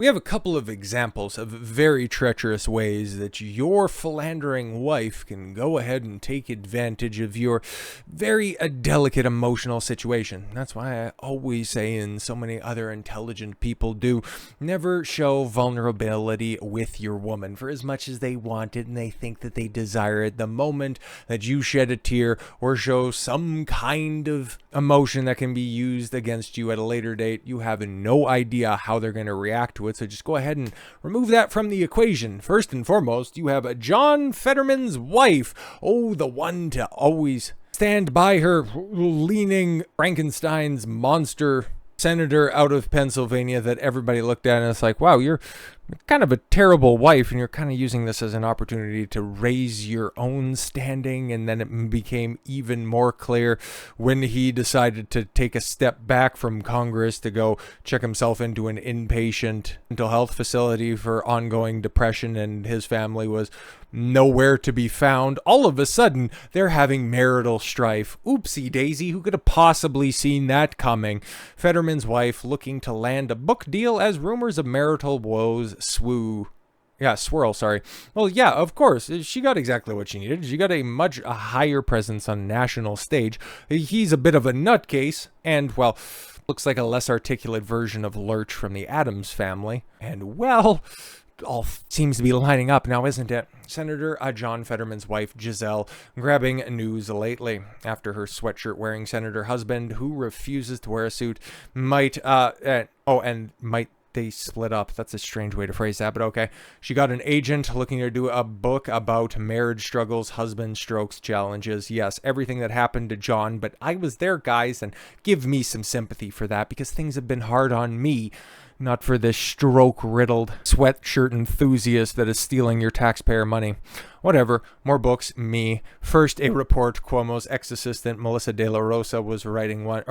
We have a couple of examples of very treacherous ways that your philandering wife can go ahead and take advantage of your very delicate emotional situation. That's why I always say, and so many other intelligent people do, never show vulnerability with your woman. For as much as they want it and they think that they desire it, the moment that you shed a tear or show some kind of emotion that can be used against you at a later date, you have no idea how they're going to react to it. So just go ahead and remove that from the equation. First and foremost, you have John Fetterman's wife. Oh, the one to always stand by her leaning Frankenstein's monster senator out of Pennsylvania that everybody looked at and it's like, wow, you're kind of a terrible wife, and you're kind of using this as an opportunity to raise your own standing. And then it became even more clear when he decided to take a step back from Congress to go check himself into an inpatient mental health facility for ongoing depression, and his family was nowhere to be found. All of a sudden, they're having marital strife. Oopsie daisy, who could have possibly seen that coming? Fetterman's wife looking to land a book deal as rumors of marital woes swirl. Well, yeah, of course. She got exactly what she needed. She got a much higher presence on national stage. He's a bit of a nutcase, and, well, looks like a less articulate version of Lurch from the Addams Family. And, well, all seems to be lining up now, isn't it? Senator John Fetterman's wife, Gisele, grabbing news lately after her sweatshirt-wearing senator husband, who refuses to wear a suit, might they split up. That's a strange way to phrase that, but okay. She got an agent looking to do a book about marriage struggles, husband strokes, challenges. Yes, everything that happened to John, but I was there, guys, and give me some sympathy for that, because things have been hard on me. Not for this stroke-riddled sweatshirt enthusiast that is stealing your taxpayer money. Whatever. More books. Me. First, a report. Cuomo's ex-assistant Melissa De Rosa was writing one.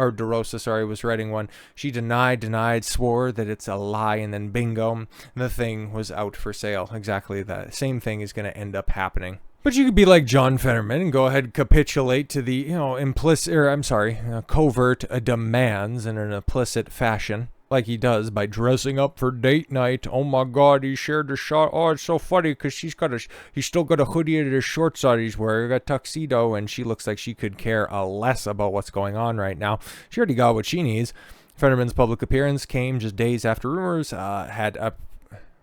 She denied, swore that it's a lie, and then bingo, the thing was out for sale. Exactly that. Same thing is going to end up happening. But you could be like John Fetterman and go ahead and capitulate to the, covert demands in an implicit fashion, like he does by dressing up for date night. Oh my God, he shared a shot. Oh, it's so funny because he's still got a hoodie and his shorts on he's wearing, a tuxedo, and she looks like she could care less about what's going on right now. She already got what she needs. Fetterman's public appearance came just days after rumors had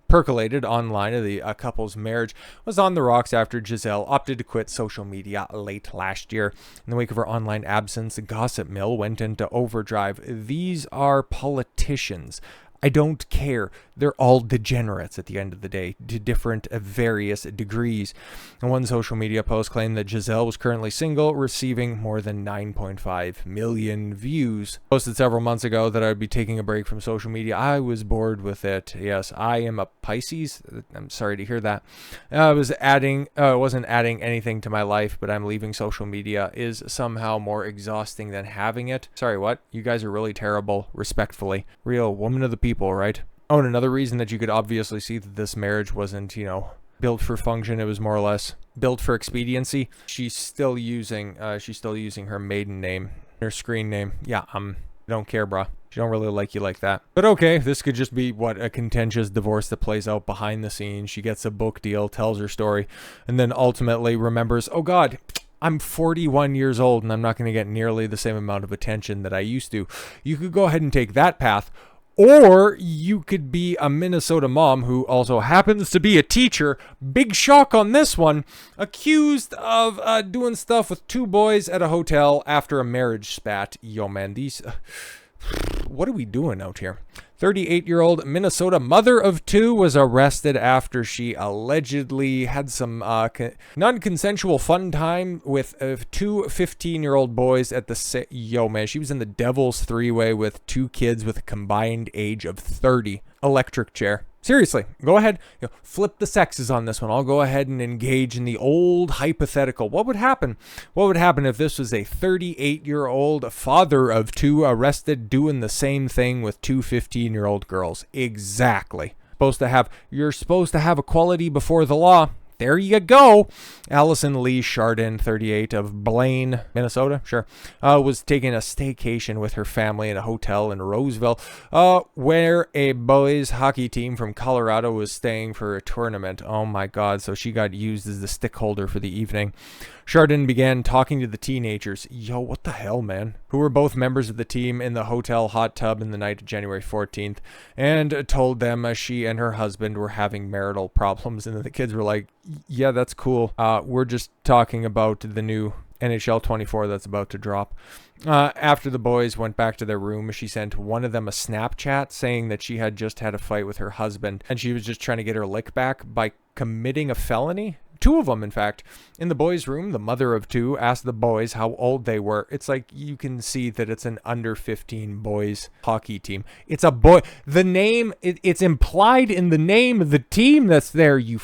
percolated online of the couple's marriage was on the rocks after Gisele opted to quit social media late last year. In the wake of her online absence, the gossip mill went into overdrive. These are politicians. I don't care. They're all degenerates at the end of the day, to different various degrees. And one social media post claimed that Gisele was currently single, receiving more than 9.5 million views. Posted several months ago that I would be taking a break from social media. I was bored with it. Yes, I am a Pisces. I'm sorry to hear that. I wasn't adding anything to my life, but I'm leaving social media is somehow more exhausting than having it. Sorry, what? You guys are really terrible. Respectfully. Real woman of the people, right? Oh, and another reason that you could obviously see that this marriage wasn't, built for function. It was more or less built for expediency. She's still using her maiden name, her screen name. Yeah, don't care, brah. She don't really like you like that. But okay, this could just be a contentious divorce that plays out behind the scenes. She gets a book deal, tells her story, and then ultimately remembers, oh God, I'm 41 years old and I'm not going to get nearly the same amount of attention that I used to. You could go ahead and take that path. Or you could be a Minnesota mom who also happens to be a teacher. Big shock on this one. Accused of doing stuff with two boys at a hotel after a marriage spat. Yo, man, what are we doing out here? 38-year-old Minnesota mother of two was arrested after she allegedly had some non-consensual fun time with two 15-year-old boys at she was in the devil's three-way with two kids with a combined age of 30. Electric chair. Seriously, go ahead, flip the sexes on this one. I'll go ahead and engage in the old hypothetical. What would happen? What would happen if this was a 38-year-old father of two arrested doing the same thing with two 15-year-old girls? Exactly. You're supposed to have equality before the law. There you go. Allison Leigh Schardin, 38, of Blaine, Minnesota, sure, was taking a staycation with her family in a hotel in Roseville, where a boys hockey team from Colorado was staying for a tournament. Oh my God, so she got used as the stick holder for the evening. Schardin began talking to the teenagers, yo, what the hell, man, who were both members of the team in the hotel hot tub in the night of January 14th, and told them she and her husband were having marital problems. And the kids were like, yeah, that's cool. We're just talking about the new NHL 24 that's about to drop. After the boys went back to their room, she sent one of them a Snapchat saying that she had just had a fight with her husband, and she was just trying to get her lick back by committing a felony. Two of them, in fact. In the boys' room, the mother of two asked the boys how old they were. It's like you can see that it's an under 15 boys hockey team. It's a boy. The name, it's implied in the name of the team that's there, you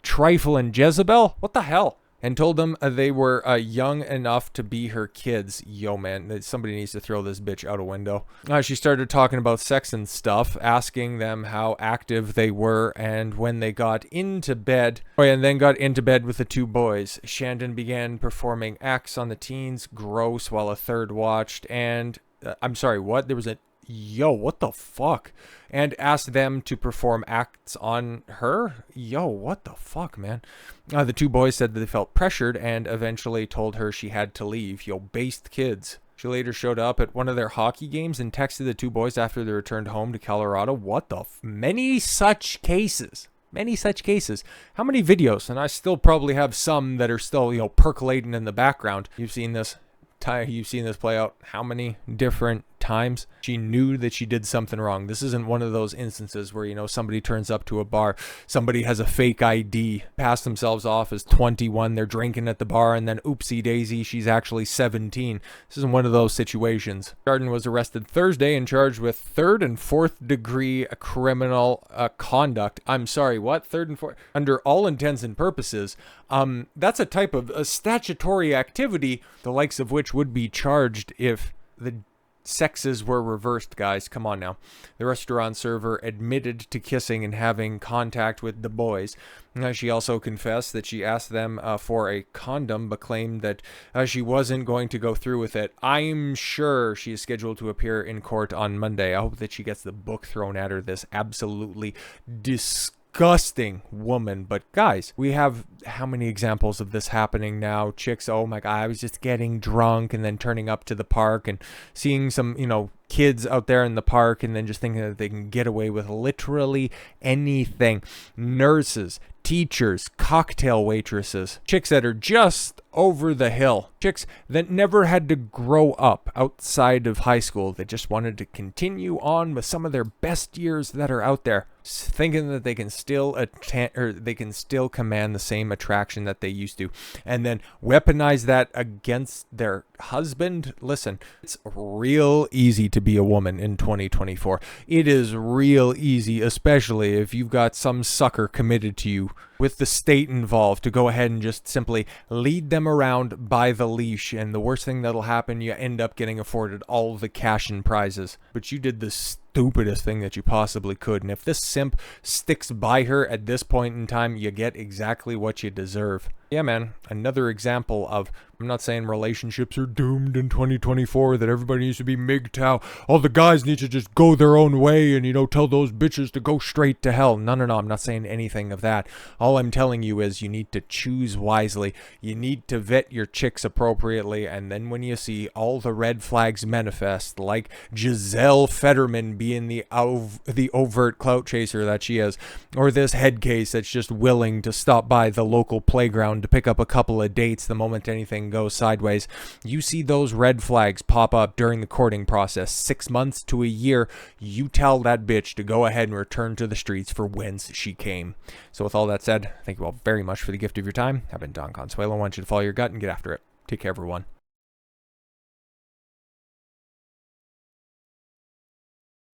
trifling Jezebel. What the hell? And told them they were young enough to be her kids. Yo, man, somebody needs to throw this bitch out a window. She started talking about sex and stuff, asking them how active they were and when they got into bed. Oh, yeah, and then got into bed with the two boys. Shandon began performing acts on the teens, gross, while a third watched. And, I'm sorry, what? There was a... Yo, what the fuck? And asked them to perform acts on her? Yo, what the fuck, man? The two boys said that they felt pressured and eventually told her she had to leave. Yo, based kids. She later showed up at one of their hockey games and texted the two boys after they returned home to Colorado. What the many such cases. Many such cases. How many videos? And I still probably have some that are still, percolating in the background. You've seen this play out how many different times? She knew that she did something wrong. This isn't one of those instances where, somebody turns up to a bar, somebody has a fake ID, pass themselves off as 21, they're drinking at the bar, and then oopsie daisy, she's actually 17. This isn't one of those situations. Schardin was arrested Thursday and charged with third and fourth degree criminal conduct. I'm sorry, what? Third and fourth? Under all intents and purposes, that's a type of a statutory activity, the likes of which would be charged if the sexes were reversed, guys. Come on now. The restaurant server admitted to kissing and having contact with the boys. She also confessed that she asked them for a condom, but claimed that she wasn't going to go through with it. I'm sure she is scheduled to appear in court on Monday. I hope that she gets the book thrown at her. This absolutely disgusting woman. But guys, we have how many examples of this happening now? Chicks, oh my God, I was just getting drunk and then turning up to the park and seeing some, kids out there in the park and then just thinking that they can get away with literally anything. Nurses, teachers, cocktail waitresses, chicks that are just over the hill, chicks that never had to grow up outside of high school, that just wanted to continue on with some of their best years that are out there, thinking that they can still command the same attraction that they used to, and then weaponize that against their husband. Listen, it's real easy to be a woman in 2024. It is real easy, especially if you've got some sucker committed to you with the state involved, to go ahead and just simply lead them around by the leash. And the worst thing that'll happen, you end up getting afforded all the cash and prizes. But you did the stupidest thing that you possibly could. And if this simp sticks by her at this point in time, you get exactly what you deserve. Yeah, man, another example of, I'm not saying relationships are doomed in 2024, that everybody needs to be MGTOW, all the guys need to just go their own way and, tell those bitches to go straight to hell. No, I'm not saying anything of that. All I'm telling you is you need to choose wisely. You need to vet your chicks appropriately, and then when you see all the red flags manifest, like Gisele Fetterman being the overt clout chaser that she is, or this head case that's just willing to stop by the local playground to pick up a couple of dates the moment anything goes sideways. You see those red flags pop up during the courting process, 6 months to a year, you tell that bitch to go ahead and return to the streets for whence she came. So with all that said, thank you all very much for the gift of your time. I've been Don Consuelo. I want you to follow your gut and get after it. Take care, everyone.